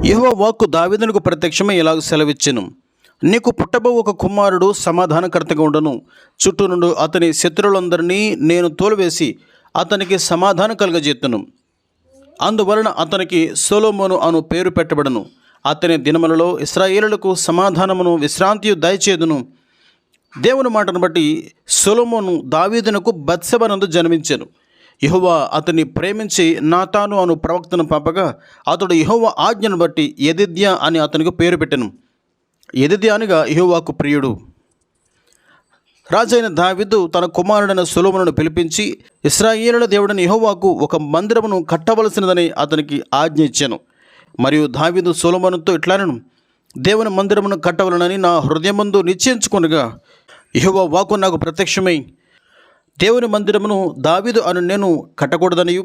యెహోవా వాక్కు దావీదునకు ప్రత్యక్షమై ఇలాగ సెలవిచ్చెను. నీకు పుట్టబో ఒక కుమారుడు సమాధానకర్తగా ఉండను. చుట్టూ నుండి అతని శత్రువులందరినీ నేను తోలివేసి అతనికి సమాధానం కలుగజేతును. అందువలన అతనికి సొలొమోను అను పేరు పెట్టబడను. అతని దినములలో ఇశ్రాయేలులకు సమాధానమును విశ్రాంతియు దయచేదును. దేవుని మాటను బట్టి సొలొమోను దావీదునకు బత్షెబనందు జన్మించెను. యెహోవా అతన్ని ప్రేమించి నాతాను అను ప్రవక్తను పంపగా అతడు యెహోవా ఆజ్ఞను బట్టి యెదిద్యా అని అతనికి పేరు పెట్టెను. యెదిద్యా అనగా యెహోవాకు ప్రియుడు. రాజైన దావీదు తన కుమారుడైన సొలొమోనును పిలిపించి ఇశ్రాయేలుల దేవుడైన యెహోవాకు ఒక మందిరమును కట్టవలసినదని అతనికి ఆజ్ఞ ఇచ్చాను. మరియు దావీదు సొలొమోనుతో ఇట్లానెను, దేవుని మందిరమును కట్టవలనని నా హృదయమందు నిశ్చయించుకొనగా యెహోవా వాక్కు నాకు ప్రత్యక్షమై, దేవుని మందిరమును దావీదు అను నేను కట్టకూడదనియు,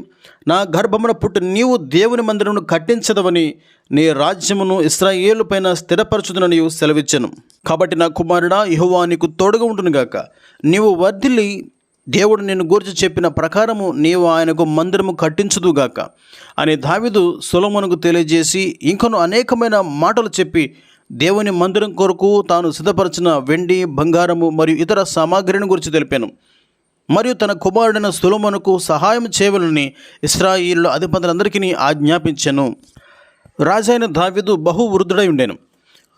నా గర్భమున పుట్టి నీవు దేవుని మందిరమును కట్టించదవని నీ రాజ్యమును ఇశ్రాయేలు పైన స్థిరపరచుదననియు సెలవిచ్చెను. కాబట్టి నా కుమారుడా, యెహోవా నీకు తోడుగా ఉండునుగాక. నీవు వర్ధిల్లి దేవుడు నిన్ను గూర్చి చెప్పిన ప్రకారము నీవు ఆయనకు మందిరము కట్టించుదుగాక అని దావీదు సొలొమోనుకు తెలియజేసి ఇంకను అనేకమైన మాటలు చెప్పి దేవుని మందిరం కొరకు తాను సిద్ధపరిచిన వెండి, బంగారము మరియు ఇతర సామాగ్రిని గురించి తెలిపాను. మరియు తన కుమారుడైన సొలొమోనుకు సహాయం చేయవలని ఇశ్రాయేలుల అధిపతులందరికీ ఆజ్ఞాపించెను. రాజైన దావీదు బహు వృద్ధుడై ఉండెను.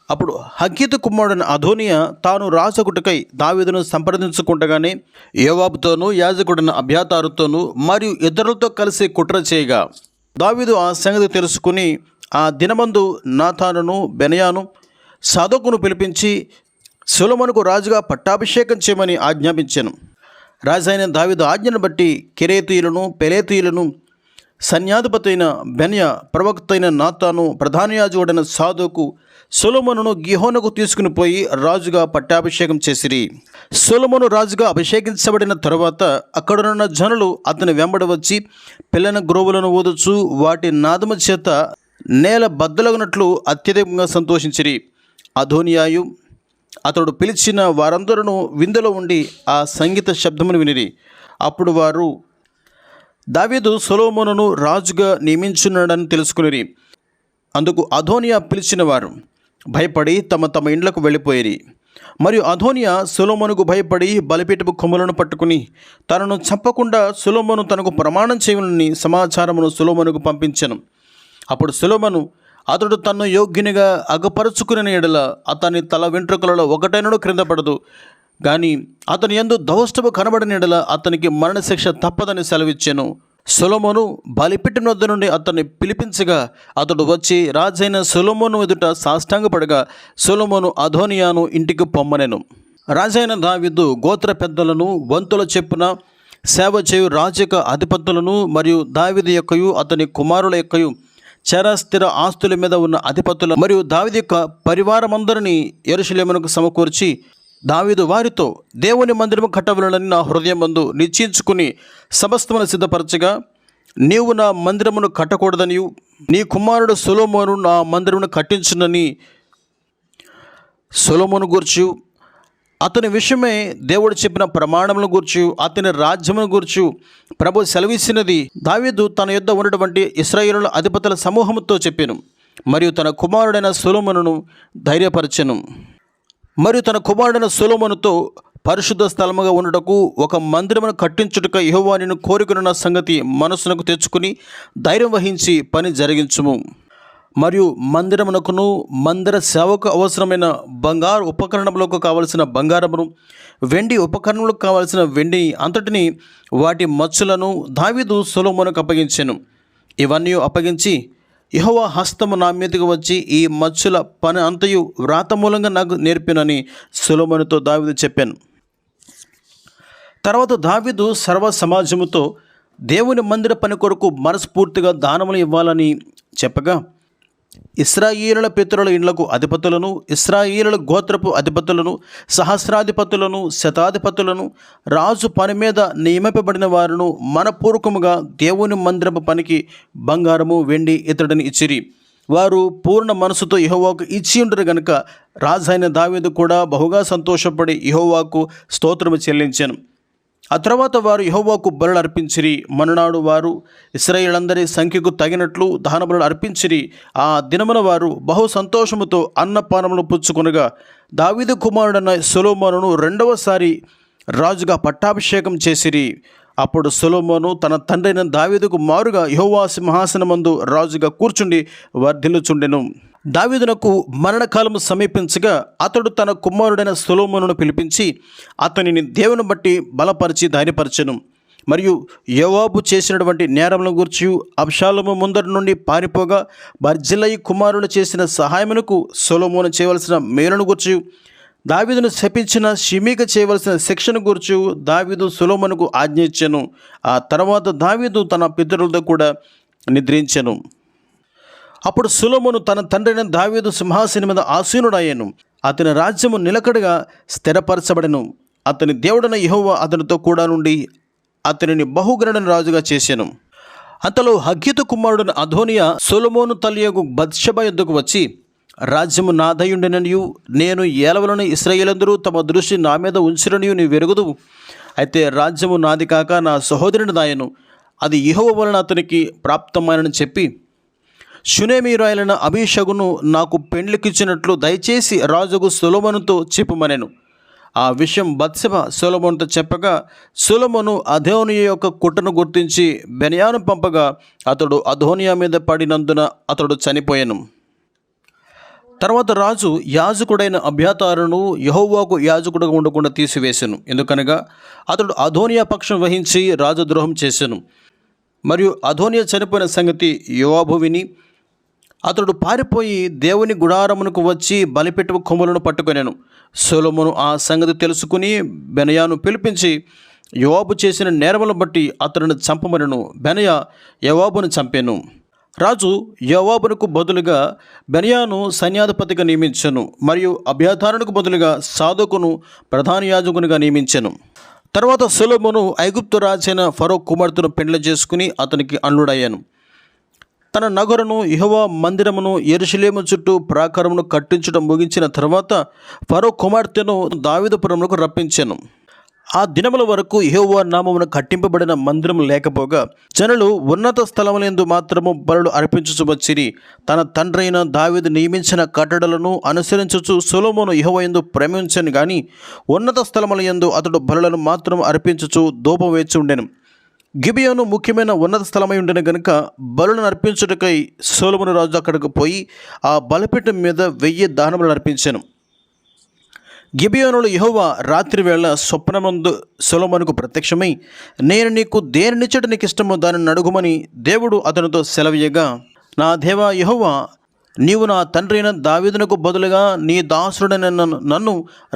అప్పుడు హగ్గీతు కుమారుడైన అదోనియా తాను రాజగుటకై దావీదును సంప్రదించుకుంటగానే యోవాబుతోనూ యాజకుడైన అబ్యాతారుతోనూ మరియు ఇతరులతో కలిసి కుట్ర చేయగా దావీదు ఆ సంగతి తెలుసుకుని ఆ దినమందు నాతానును, బెనయాను, సాదోకును పిలిపించి సొలొమోనుకు రాజుగా పట్టాభిషేకం చేయమని ఆజ్ఞాపించాను. రాజైన దావీదు ఆజ్ఞను బట్టి కెరేతీయులను, పెలేతీయులను, సైన్యాధిపతి అయిన బెన్య, ప్రవక్త అయిన నాతాను, ప్రధాన యాజకుడైన సాదోకు సొలొమోనును గిహోనుకు తీసుకుని పోయి రాజుగా పట్టాభిషేకం చేసిరి. సొలొమోను రాజుగా అభిషేకించబడిన తరువాత అక్కడున్న జనులు అతని వెంబడి వచ్చి పిల్లన గ్రోవులను ఊదుచు వాటి నాదము చేత నేల బద్దలగునట్లు అత్యధికంగా సంతోషించిరి. అదోనియాయు అతడు పిలిచిన వారందరూ విందులో ఉండి ఆ సంగీత శబ్దమును వినిరి. అప్పుడు వారు దావీదు సొలొమోనును రాజుగా నియమించున్నాడని తెలుసుకునిరి. అందుకు అదోనియా పిలిచిన వారు భయపడి తమ తమ ఇండ్లకు వెళ్ళిపోయిరి. మరియు అదోనియా సొలొమోనుకు భయపడి బలిపీఠపు కొమ్ములను పట్టుకుని తనను చంపకుండా సొలొమోను తనకు ప్రమాణం చేయమని సమాచారమును సొలొమోనుకు పంపించెను. అప్పుడు సొలొమోను అతడు తన్ను యోగ్యునిగా అగపరుచుకుని ఎడల అతని తల వెంట్రుకలలో ఒకటైనను క్రింద పడదు, కానీ అతని యందు దౌష్టము కనబడిన ఎడల అతనికి మరణశిక్ష తప్పదని సెలవిచ్చెను. సొలొమోను బలిపీఠం వద్ద నుండి అతన్ని పిలిపించగా అతడు వచ్చి రాజైన సొలొమోను ఎదుట సాష్టాంగపడగా సొలొమోను అదోనియాను ఇంటికి పొమ్మనెను. రాజైన దావీదు గోత్ర పెద్దలను వంతుల చెప్పున సేవ చేయు రాజక అధిపతులను మరియు దావీదు యొక్కయు అతని కుమారుల యొక్కయు చరస్థిర ఆస్తుల మీద ఉన్న అధిపతుల మరియు దావీదు యొక్క పరివారమందరినీ యెరూషలేమునకు సమకూర్చి దావీదు వారితో దేవుని మందిరము కట్టవలనని నా హృదయమందు నిశ్చయించుకుని సమస్తమును సిద్ధపరచగా నీవు నా మందిరమును కట్టకూడదనియు నీ కుమారుడు సొలొమోను నా మందిరమును కట్టించునని సొలొమోను గూర్చి అతని విషయమై దేవుడు చెప్పిన ప్రమాణములను గూర్చి అతని రాజ్యమును గూర్చి ప్రభు సెలవిచ్చినది దావీదు తన యుద్ధ ఉన్నటువంటి ఇశ్రాయేలుల అధిపతుల సమూహముతో చెప్పాను. మరియు తన కుమారుడైన సొలొమోనును ధైర్యపరచెను. మరియు తన కుమారుడైన సొలొమోనుతో పరిశుద్ధ స్థలముగా ఉండుటకు ఒక మందిరమును కట్టించుటకు యెహోవా నిన్ను కోరుకున్న సంగతి మనసునకు తెచ్చుకుని ధైర్యం వహించి పని జరిగించుము. మరియు మందిరమునకును మందిర సేవకు అవసరమైన బంగారు ఉపకరణములకు కావలసిన బంగారమును, వెండి ఉపకరణములకు కావలసిన వెండి అంతటిని వాటి మచ్చులను దావీదు సొలొమోనుకు అప్పగించెను. ఇవన్నీ అప్పగించి యెహోవా హస్తము నా మీదకి వచ్చి ఈ మచ్చుల పని అంతయు వ్రాత మూలంగా నాకు నేర్పినని సొలొమోనుతో దావీదు చెప్పాను. తర్వాత దావీదు సర్వ సమాజముతో దేవుని మందిర పని కొరకు మనస్ఫూర్తిగా దానములు ఇవ్వాలని చెప్పగా ఇశ్రాయేలుల పితరుల ఇండ్లకు అధిపతులను, ఇశ్రాయేలుల గోత్రపు అధిపతులను, సహస్రాధిపతులను, శతాధిపతులను, రాజు పని మీద నియమింపబడిన వారును మనపూర్వకముగా దేవుని మందిరపు పనికి బంగారము, వెండి ఇతడిని ఇచ్చిరి. వారు పూర్ణ మనసుతో యెహోవాకు ఇచ్చి ఉండరు గనుక రాజైన దావీదు కూడా బహుగా సంతోషపడి యెహోవాకు స్తోత్రము చెల్లించెను. ఆ తర్వాత వారు యెహోవాకు బలులు అర్పించిరి. మరునాడు వారు ఇశ్రాయేలందరి సంఖ్యకు తగినట్లు దహన బలులు అర్పించిరి. ఆ దినమున వారు బహు సంతోషముతో అన్నపానములు పుచ్చుకొనగా దావీదు కుమారుడైన సొలొమోనును రెండవసారి రాజుగా పట్టాభిషేకం చేసిరి. అప్పుడు సొలొమోను తన తండ్రైన దావీదుకు మారుగా యెహోవా సింహాసనమందు రాజుగా కూర్చుండి వర్ధిల్లుచుండెను. దావీదునకు మరణకాలము సమీపించగా అతడు తన కుమారుడైన సొలొమోనును పిలిపించి అతనిని దేవుని బట్టి బలపరిచి ధైర్యపరచెను. మరియు యోవాబు చేసినటువంటి నేరములను గూర్చి అబ్షాలోము ముందరి నుండి పారిపోగా బర్జిల్లయి కుమారులు చేసిన సహాయమునకు సొలొమోను చేయవలసిన మేలును గూర్చి దావీదును శపించిన షిమీకి చేయవలసిన శిక్షను గూర్చి దావీదు సొలొమోనుకు ఆజ్ఞ ఇచ్చెను. ఆ తర్వాత దావీదు తన పితరులతో కూడా నిద్రించెను. అప్పుడు సొలొమోను తన తండ్రైన దావీదు సింహాసనం మీద ఆసీనుడయ్యాను. అతని రాజ్యము నిలకడగా స్థిరపరచబడెను. అతని దేవుడైన యెహోవా అతనితో కూడా నుండి అతనిని బహుగణుడైన రాజుగా చేశాను. అంతలో హగ్గీతు కుమారుడైన అదోనియా సొలొమోను తల్లియగు బత్షెబ యొద్దకు వచ్చి, రాజ్యము నాదయుండెననియు నేను ఏలవలని ఇశ్రాయేలందరూ తమ దృష్టి నా మీద ఉంచిరనియు నీవు వెరుగుదువు. అయితే రాజ్యము నాది కాక నా సహోదరుని దాయను, అది యెహోవా వలన అతనికి ప్రాప్తమైనని చెప్పి షూనేమీయురాయలైన అబీషగును నాకు పెండ్లికిచ్చినట్లు దయచేసి రాజుకు సొలొమోనుతో చెప్పుమనెను. ఆ విషయం బత్షెబ సొలొమోనుతో చెప్పగా సొలొమోను అదోనియా యొక్క కుట్రను గుర్తించి బెన్యాను పంపగా అతడు అదోనియా మీద పడినందున అతడు చనిపోయాను. తర్వాత రాజు యాజకుడైన అబ్యాతారును యెహోవాకు యాజకుడుగా ఉండకుండా తీసివేశాను. ఎందుకనగా అతడు అదోనియా పక్షం వహించి రాజద్రోహం చేశాను. మరియు అదోనియా చనిపోయిన సంగతి యోవాబు విని అతడు పారిపోయి దేవుని గుడారమునకు వచ్చి బలిపెట్టు కొమ్ములను పట్టుకొనెను. సొలొమోను ఆ సంగతి తెలుసుకుని బెనయాను పిలిపించి యోవాబు చేసిన నేరములను బట్టి అతడిని చంపమనెను. బెనయా యోవాబును చంపెను. రాజు యోవాబునకు బదులుగా బెనయాను సైన్యాధిపతిగా నియమించెను. మరియు అబ్యాతారునకు బదులుగా సాదోకును ప్రధాన యాజకునిగా నియమించెను. తర్వాత సొలొమోను ఐగుప్తు రాజైన ఫరో కుమార్తెను పెండ్లి చేసుకుని అతనికి అల్లుడయ్యాను. తన నగరును యెహోవా మందిరమును యెరూషలేము చుట్టూ ప్రాకారమును కట్టించడం ముగించిన తర్వాత ఫరో కుమార్తెను దావీదుపురమునకు రప్పించెను. ఆ దినముల వరకు యెహోవా నామమున కట్టింపబడిన మందిరం లేకపోగా జనులు ఉన్నత స్థలములందు మాత్రము బలులు అర్పించుచు వచ్చిరి. తన తండ్రైన దావీదు నియమించిన కట్టడలను అనుసరించుచు సొలొమోను యెహోవా యందు ప్రేమించెను గాని ఉన్నత స్థలములందు అతడు బలులను మాత్రం అర్పించుచు ధూపం వేచి ఉండెను. గిబియోను ముఖ్యమైన ఉన్నత స్థలమై ఉండెను గనుక బలులను అర్పించుటకై సొలొమోను రాజు అక్కడికి పోయి ఆ బలిపీఠం మీద 1000 దహనములను అర్పించెను. గిబియోనులో యెహోవా రాత్రి వేళ స్వప్నమందు సొలొమోనుకు ప్రత్యక్షమై, నేను నీకు దేనినిచ్చట నీకు ఇష్టమో దానిని అడుగుమని దేవుడు అతనితో సెలవీయగా, నా దేవా యెహోవా, నీవు నా తండ్రైన దావీదునకు బదులుగా నీ దాసుడైన నన్ను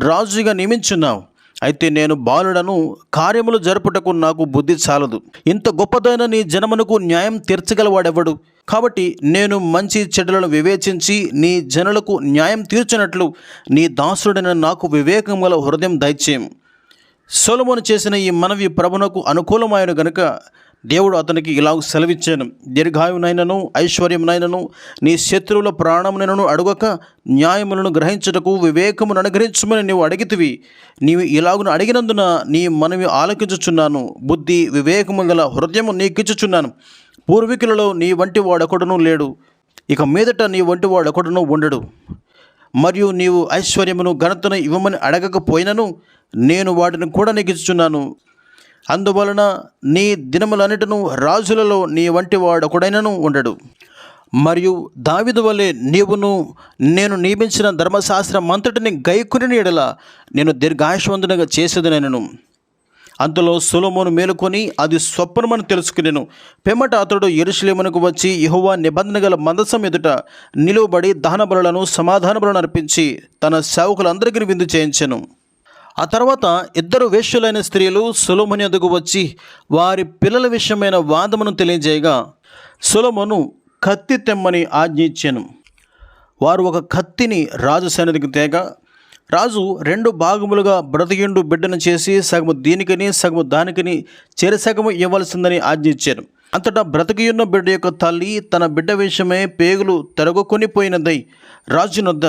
రాజుగా నియమించున్నావు. అయితే నేను బాలుడను, కార్యములు జరుపుటకు నాకు బుద్ధి చాలదు. ఇంత గొప్పదైన నీ జనమునకు న్యాయం తీర్చగలవాడెవడు? కాబట్టి నేను మంచి చెడులను వివేచించి నీ జనులకు న్యాయం తీర్చినట్లు నీ దాసుడైన నాకు వివేకం గల హృదయం దయచేయం. సొలొమోను చేసిన ఈ మనవి ప్రభునకు అనుకూలమైన గనుక దేవుడు అతనికి ఇలా సెలవిచ్చాను, దీర్ఘాయునైనను ఐశ్వర్యమునైనను నీ శత్రువుల ప్రాణమునైనను అడుగక న్యాయములను గ్రహించుటకు వివేకమును అనుగ్రహించమని నీవు అడిగితివి. నీవు ఇలాగును అడిగినందున నీ మనవి ఆలకించుచున్నాను. బుద్ధి వివేకము గల హృదయము నీకిచ్చుచున్నాను. పూర్వీకులలో నీ వంటి వాడొకడును లేడు, ఇక మీదట నీ వంటి వాడొకడును ఉండడు. మరియు నీవు ఐశ్వర్యమును ఘనతను ఇవ్వమని అడగకపోయినను నేను వాటిని కూడా నీకు ఇచ్చుచున్నాను. అందువలన నీ దినములన్నిటిను రాజులలో నీ వంటి వాడొకడైనను ఉండడు. మరియు దావీదు వలె నీవును నేను నియమించిన ధర్మశాస్త్రం అంతటిని గైకొనిన యెడల నేను దీర్ఘాయుష్మంతునిగా చేసేదనెను. అంతలో సొలొమోను మేలుకొని అది స్వప్నమని తెలుసుకునేను. పిమ్మట అతడు యెరూషలేమునకు వచ్చి యెహోవా నిబంధన గల మందసం ఎదుట నిలువబడి దహన బలులను సమాధాన బలులను అర్పించి తన సేవకులందరికీ విందు చేయించెను. ఆ తర్వాత 2 వేశ్యులైన స్త్రీలు సొలొమోను యొద్దకు వచ్చి వారి పిల్లల విషయమైన వాదమును తెలియజేయగా సొలొమోను కత్తి తెమ్మని ఆజ్ఞ ఇచ్చెను. వారు ఒక కత్తిని రాజు సన్నిధికి తేగా రాజు 2 భాగములుగా బ్రతికిండు బిడ్డను చేసి సగము దీనికని సగము దానికని చెరసగము ఇవ్వవలసిందని ఆజ్ఞ ఇచ్చారు. అంతటా బ్రతికియున్న బిడ్డ యొక్క తల్లి తన బిడ్డ విషయమై పేగులు తరగకొని పోయినదై రాజునొద్ద,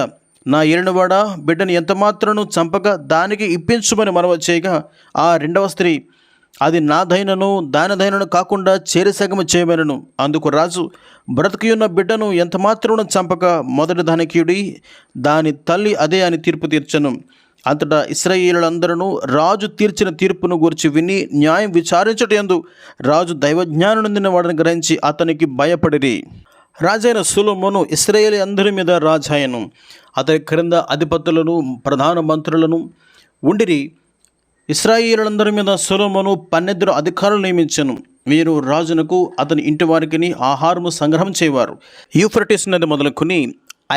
నా ఏలినవాడ, బిడ్డను ఎంతమాత్రను చంపక దానికి ఇప్పించుమని మనవ చేయగా ఆ 2వ స్త్రీ, అది నాదైనను దానిదైనను కాకుండా చేరిసగము చేయమనను. అందుకు రాజు, బ్రతికియున్న బిడ్డను ఎంత మాత్రమున చంపక మొదటి దానికియుడి, దాని తల్లి అదే అని తీర్పు తీర్చను. అంతటా ఇశ్రాయేలులందరూ రాజు తీర్చిన తీర్పును గురించి విని న్యాయం విచారించటందు రాజు దైవజ్ఞానం నొందిన వాడిని గ్రహించి అతనికి భయపడిరి. రాజైన సొలొమోను ఇశ్రాయేలు అందరి మీద రాజాయను. అతని క్రింద అధిపతులను ప్రధాన మంత్రులను ఉండిరి. ఇశ్రాయేలులందరి మీద సొలొమోను 12 అధికారులు నియమించెను. వీరు రాజునకు అతని ఇంటి వారికి ఆహారము సంగ్రహం చేయవారు. యూఫ్రటీస్ నది మొదలుకొని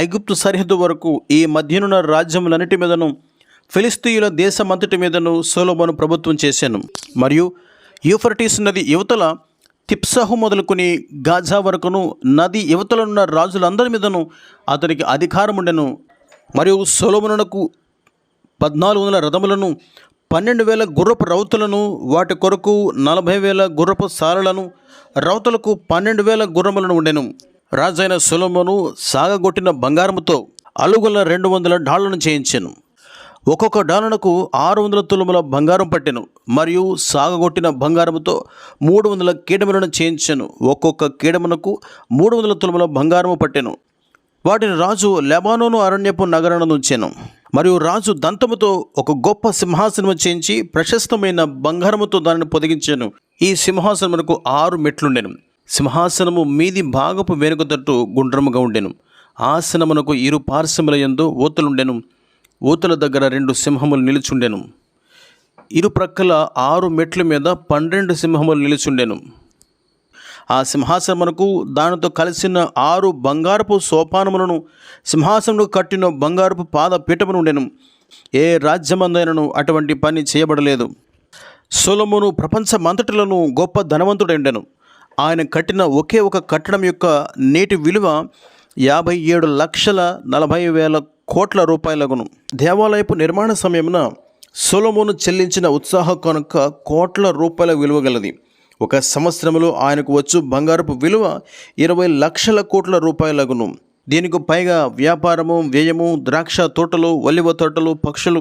ఐగుప్తు సరిహద్దు వరకు ఈ మధ్యనున్న రాజ్యములన్నిటి మీదను ఫిలిస్తీయుల దేశమంతటి మీదను సొలొమోను ప్రభుత్వం చేశాను. మరియు యూఫ్రటీస్ నది యువతల తిప్సహు మొదలుకొని గాజా వరకును నది యువతలున్న రాజులందరి మీదను అతనికి అధికారం ఉండెను. మరియు సొలొమోనునకు 1400 రథములను, 12,000 గుర్రపు రౌతులను, వాటి కొరకు 40,000 గుర్రపు సారలను, రౌతులకు 12,000 గుర్రములను ఉండెను. రాజైన సొలొమోను సాగగొట్టిన బంగారముతో అలుగుల 200 డాళ్లను చేయించెను. ఒక్కొక్క డాలనకు 600 తులముల బంగారం పట్టెను. మరియు సాగగొట్టిన బంగారముతో 300 కీడములను చేయించెను. ఒక్కొక్క కీడమునకు 300 తులముల బంగారము పట్టెను. వాటిని రాజు లెబానోను అరణ్యపు నగరాన ఉంచెను. మరియు రాజు దంతముతో ఒక గొప్ప సింహాసనము చేయించి ప్రశస్తమైన బంగారముతో దానిని పొదిగించెను. ఈ సింహాసనమునకు 6 మెట్లుండెను. సింహాసనము మీది భాగపు వెనుక తట్టు గుండ్రముగా ఉండెను. ఆసనమునకు ఇరు పార్శ్వముల యందు ఊతలుండెను. ఊతల దగ్గర 2 సింహములు నిలుచుండెను. ఇరు ప్రక్కల 6 మెట్ల మీద 12 సింహములు నిలుచుండెను. ఆ సింహాసనమునకు దానితో కలిసిన 6 బంగారపు సోపానములను, సింహాసనమును కట్టిన బంగారపు పాద పీఠమును ఉండెను. ఏ రాజ్యమందైనను అటువంటి పని చేయబడలేదు. సొలొమోను ప్రపంచమంతటిలోనూ గొప్ప ధనవంతుడైండెను. ఆయన కట్టిన ఒకే ఒక కట్టడం యొక్క నేటి విలువ 57,40,000 కోట్ల రూపాయలగును. దేవాలయపు నిర్మాణ సమయమున సొలొమోను చెల్లించిన ఉత్సాహ కానుక కోట్ల రూపాయల విలువ గలది. ఒక సంవత్సరములో ఆయనకు వచ్చు బంగారపు విలువ 20 లక్షల కోట్ల రూపాయలగును. దీనికి పైగా వ్యాపారము, వ్యయము, ద్రాక్ష తోటలు, ఒలివ తోటలు, పక్షులు,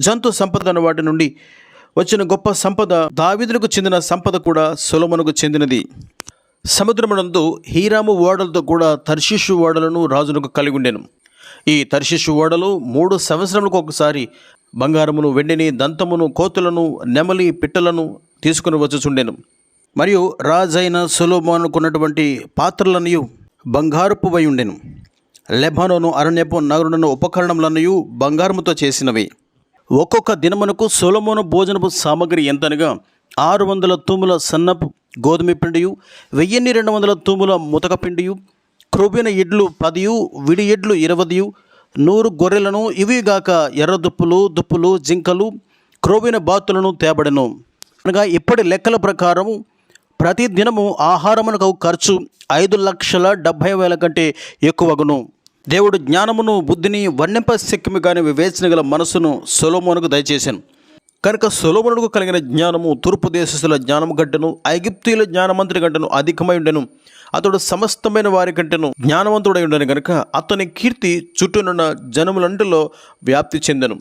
జంతు సంపద అనే వాటి నుండి వచ్చిన గొప్ప సంపద, దావీదునకు చెందిన సంపద కూడా సొలొమోనుకు చెందినది. సముద్రమునందు హీరాము ఓడలతో కూడా తర్షీషు ఓడలను రాజునకు కలిగి ఉండెను. ఈ తర్షీషు ఓడలు 3 సంవత్సరములకు ఒకసారి బంగారమును, వెండిని, దంతమును, కోతులను, నెమలి, పిట్టలను తీసుకుని వచ్చుచుండెను. మరియు రాజైన సొలొమోనుకున్నటువంటి పాత్రలన్నయు బంగారపువై ఉండెను. లెబానోను అరణ్యపు నగరులను ఉపకరణములన్నయు బంగారముతో చేసినవి. ఒక్కొక్క దినమునకు సొలొమోను భోజనపు సామగ్రి ఎంతనగా 600 తూముల సన్నపు గోధుమ పిండియు, 1200 తూముల ముతక పిండియు, క్రొవ్విన ఎడ్లు 10, విడి ఎడ్లు 20, 100 గొర్రెలను, ఇవిగాక ఎర్రదుప్పులు, దుప్పులు, జింకలు, క్రొవ్విన బాతులను తేబడెను. అనగా ఇప్పటి లెక్కల ప్రకారము ప్రతి దినము ఆహారమునకు ఖర్చు 5,70,000 కంటే ఎక్కువగును. దేవుడు జ్ఞానమును, బుద్ధిని, వర్ణింప శక్యము కాని వివేచన గల మనసును సొలొమోనుకు దయచేశాను. కనుక సొలొమోనుకు కలిగిన జ్ఞానము తూర్పు దేశస్తుల జ్ఞానము కంటెను, ఐగుప్తీయుల జ్ఞానమంతటి కంటెను అధికమై ఉండెను. అతడు సమస్తమైన వారి కంటెను జ్ఞానవంతుడై ఉండెను గనుక అతని కీర్తి చుట్టూనున్న జనములంటిలో వ్యాప్తి చెందెను.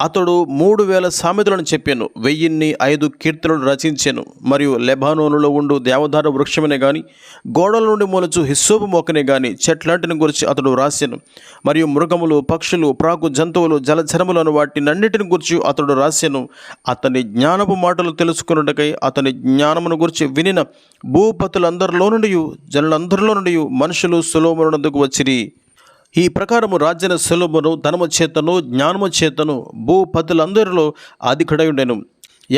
అతడు 3,000 సామెతలను చెప్పాను, 1,005 కీర్తనలు రచించాను. మరియు లెబానోనులో ఉండు దేవదారు వృక్షమనే గాని, గోడల నుండి మూలచు హిస్సోపు మొక్కనే గాని చెట్లాంటిని గురించి అతడు రాశాను. మరియు మృగములు, పక్షులు, ప్రాకు జంతువులు, జలచరములను వాటినన్నిటిని గురించి అతడు రాశాను. అతని జ్ఞానపు మాటలు తెలుసుకున్నటకై అతని జ్ఞానమును గురించి వినిన భూపతులందరిలో నుండి, జనులందరిలో నుండి మనుషులు సొలొమోనునొద్దకు వచ్చిరి. ఈ ప్రకారము రాజైన సొలొమోను ధనము చేతను, జ్ఞానము చేతను భూపతులందరిలో అధికుడై ఉండెను.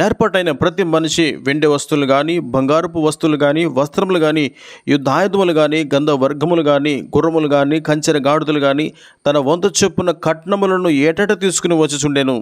ఏర్పాటైన ప్రతి మనిషి వెండి వస్తువులు కానీ, బంగారపు వస్తువులు కానీ, వస్త్రములు కానీ, యుద్ధాయుధములు కానీ, గంధ వర్గములు కానీ, గుర్రములు కానీ, కంచెర గాడిదలు కానీ తన వంతు చొప్పున కట్నములను ఏటట తీసుకుని వచ్చుచుండెను.